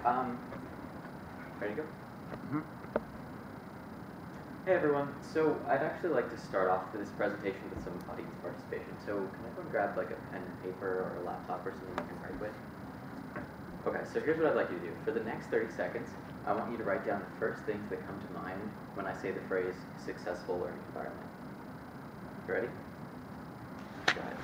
Ready to go? Hey everyone, so I'd actually like to start off this presentation with some audience participation. So can everyone grab like a pen and paper or a laptop or something you can write with? Okay, so here's what I'd like you to do. For the next 30 seconds, I want you to write down the first things that come to mind when I say the phrase successful learning environment. You ready? Go ahead.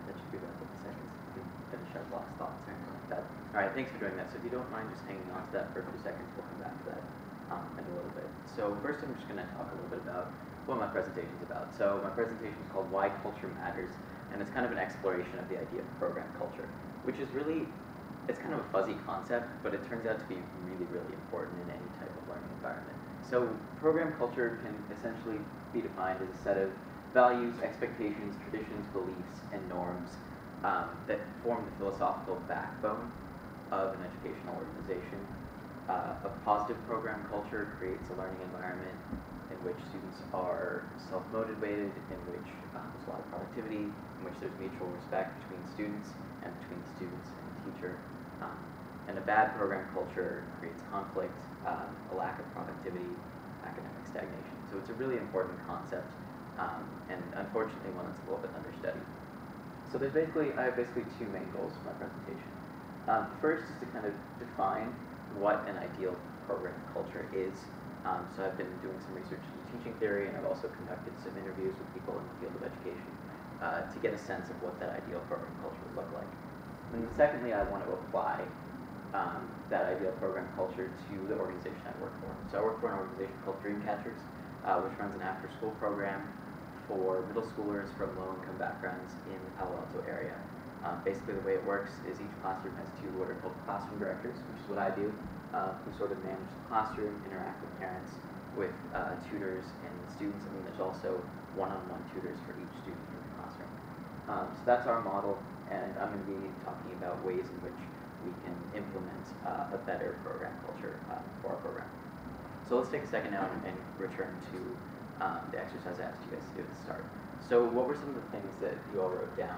That should be about 50 seconds to finish our last thoughts or anything like that. Alright, thanks for doing that. So if you don't mind just hanging on to that for a few seconds, we'll come back to that in a little bit. So first I'm just going to talk a little bit about what my presentation is about. So my presentation is called Why Culture Matters, and it's kind of an exploration of the idea of program culture, which is really, it's kind of a fuzzy concept, but it turns out to be really, really important in any type of learning environment. So program culture can essentially be defined as a set of values, expectations, traditions, beliefs, and norms that form the philosophical backbone of an educational organization. A positive program culture creates a learning environment in which students are self-motivated, in which there's a lot of productivity, in which there's mutual respect between students and between students and the teacher. And a bad program culture creates conflict, a lack of productivity, academic stagnation. So it's a really important concept. And unfortunately one that's a little bit understudied. So I have basically two main goals for my presentation. First is to kind of define what an ideal program culture is. So I've been doing some research in teaching theory, and I've also conducted some interviews with people in the field of education to get a sense of what that ideal program culture would look like. And secondly, I want to apply that ideal program culture to the organization I work for. So I work for an organization called Dreamcatchers, which runs an after-school program for middle schoolers from low-income backgrounds in the Palo Alto area. Basically the way it works is each classroom has two what are called classroom directors, which is what I do, who sort of manage the classroom, interact with parents, with tutors and students, and then there's also one-on-one tutors for each student in the classroom. So that's our model, and I'm going to be talking about ways in which we can implement a better program culture for our program. So let's take a second now and return to the exercise I asked you guys to do at the start. So what were some of the things that you all wrote down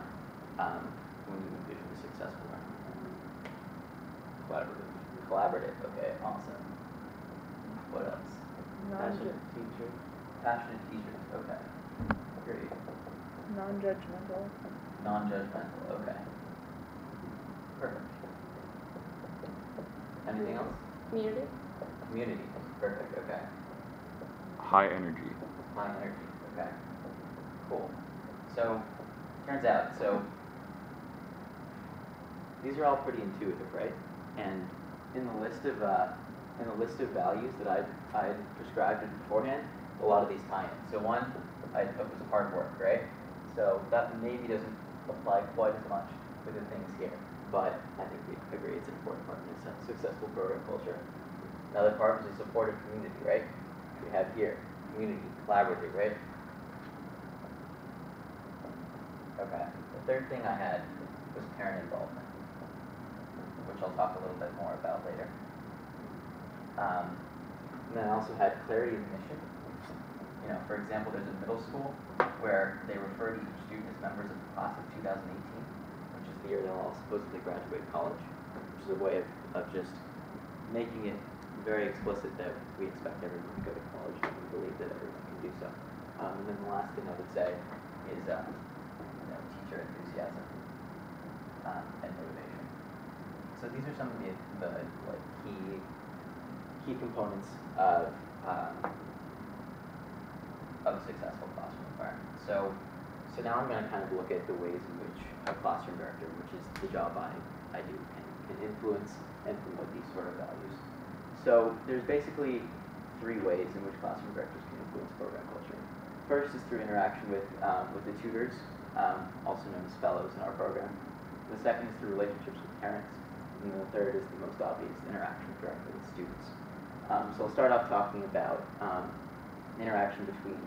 when you envisioned a successful learning? Collaborative. Collaborative, okay, awesome. What else? Passionate teachers. Passionate teachers, okay. Great. Non-judgmental. Non-judgmental, okay. Perfect. Anything else? Community. Community, perfect, okay. High energy. High energy, okay. Cool. So, turns out, these are all pretty intuitive, right? And in the list of values that I prescribed beforehand, a lot of these tie in. So one I took was hard work, right? So that maybe doesn't apply quite as much with the things here, but I think we agree it's an important part of a successful program culture. Another part was a supportive community, right? We have here community, collaborative, right? Okay. The third thing I had was parent involvement, which I'll talk a little bit more about later. And then I also had clarity of mission. You know, for example, there's a middle school where they refer to each student as members of the class of 2018, which is the year they'll all supposedly graduate college, which is a way of just making it very explicit that we expect everyone to go to college and we believe that everyone can do so. And then the last thing I would say is teacher enthusiasm and motivation. So these are some of the like key components of a successful classroom environment. So now I'm going to kind of look at the ways in which a classroom director, which is the job I do, can influence and promote these sort of values. So there's basically three ways in which classroom directors can influence program culture. First is through interaction with the tutors, also known as fellows in our program. The second is through relationships with parents. And And then the third is the most obvious, interaction directly with students. So I'll start off talking about interaction between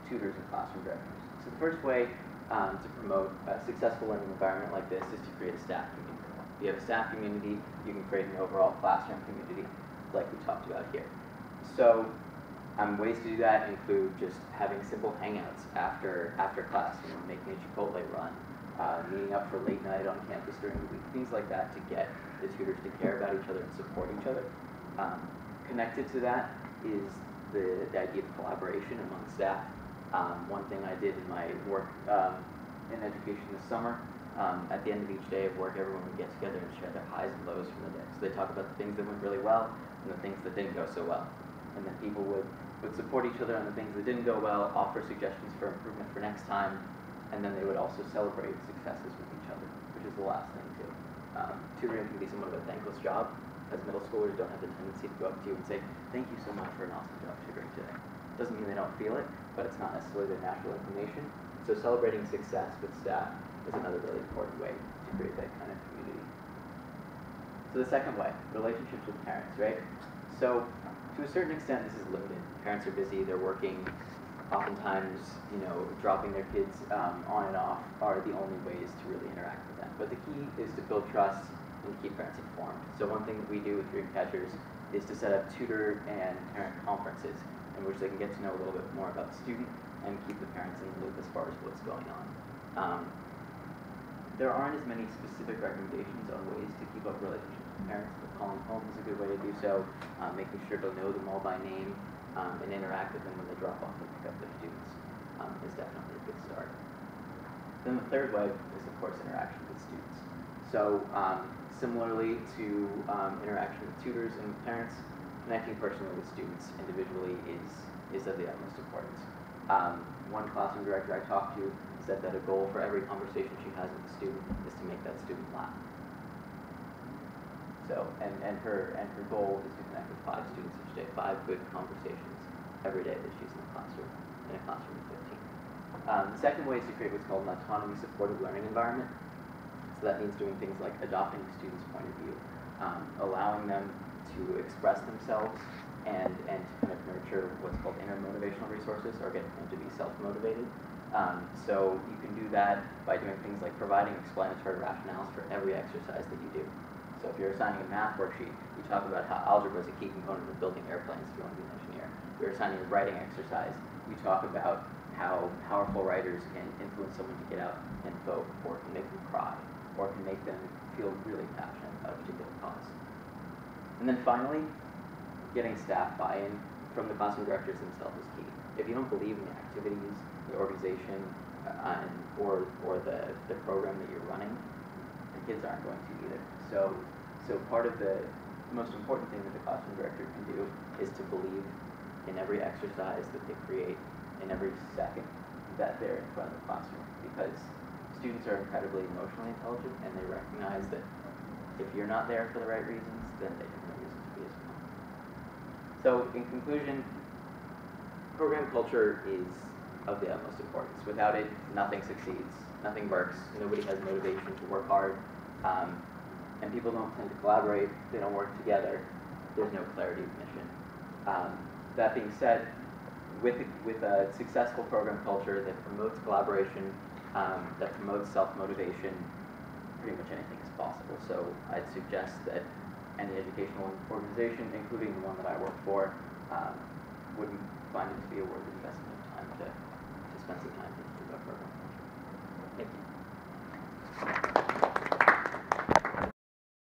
tutors and classroom directors. So the first way to promote a successful learning environment like this is to create a staff community. If you have a staff community, you can create an overall classroom community like we talked about here. So ways to do that include just having simple hangouts after class, making a Chipotle run, meeting up for late night on campus during the week, things like that to get the tutors to care about each other and support each other. Connected to that is the idea of collaboration among staff. One thing I did in my work in education this summer, at the end of each day of work, everyone would get together and share their highs and lows from the day. So they talk about the things that went really well and the things that didn't go so well. And then people would support each other on the things that didn't go well, offer suggestions for improvement for next time, and then they would also celebrate successes with each other, which is the last thing too. Tutoring can be somewhat of a thankless job, as middle schoolers don't have the tendency to go up to you and say, thank you so much for an awesome job tutoring today. Doesn't mean they don't feel it, but it's not necessarily their natural inclination. So celebrating success with staff is another really important way to create that kind of community. So the second way, relationships with parents, right? So to a certain extent, this is limited. Parents are busy, they're working. Oftentimes, dropping their kids on and off are the only ways to really interact with them. But the key is to build trust and keep parents informed. So one thing that we do with Dreamcatchers is to set up tutor and parent conferences in which they can get to know a little bit more about the student and keep the parents in the loop as far as what's going on. There aren't as many specific recommendations on ways to keep up relationships with parents, but calling home is a good way to do so. Making sure to know them all by name and interact with them when they drop off and pick up their students is definitely a good start. Then the third way is, of course, interaction with students. So similarly to interaction with tutors and with parents, connecting personally with students individually is of the utmost importance. One classroom director I talked to said that a goal for every conversation she has with a student is to make that student laugh. So, and her goal is to connect with 5 students each day, 5 good conversations every day that she's in a classroom of 15. The second way is to create what's called an autonomy supported learning environment. So that means doing things like adopting the student's point of view, allowing them to express themselves and to kind of nurture what's called inner motivational resources, or get them to be self-motivated. So you can do that by doing things like providing explanatory rationales for every exercise that you do. So if you're assigning a math worksheet, you talk about how algebra is a key component of building airplanes if you want to be an engineer. If you're assigning a writing exercise, you talk about how powerful writers can influence someone to get out and vote, or can make them cry, or can make them feel really passionate about a particular cause. And then finally, getting staff buy-in from the classroom directors themselves is key. If you don't believe in the activities, the organization, or the program that you're running, the kids aren't going to either. So part of the most important thing that the classroom director can do is to believe in every exercise that they create, in every second that they're in front of the classroom, because students are incredibly emotionally intelligent, and they recognize that if you're not there for the right reasons, then they have no reason to be as well. So in conclusion, program culture is of the utmost importance. Without it, nothing succeeds, nothing works, nobody has motivation to work hard, and people don't tend to collaborate, they don't work together, there's no clarity of mission. That being said, with a successful program culture that promotes collaboration, that promotes self-motivation, pretty much anything is possible. So I'd suggest that any educational organization, including the one that I work for, would find it to be a worthy investment of time to spend some time thinking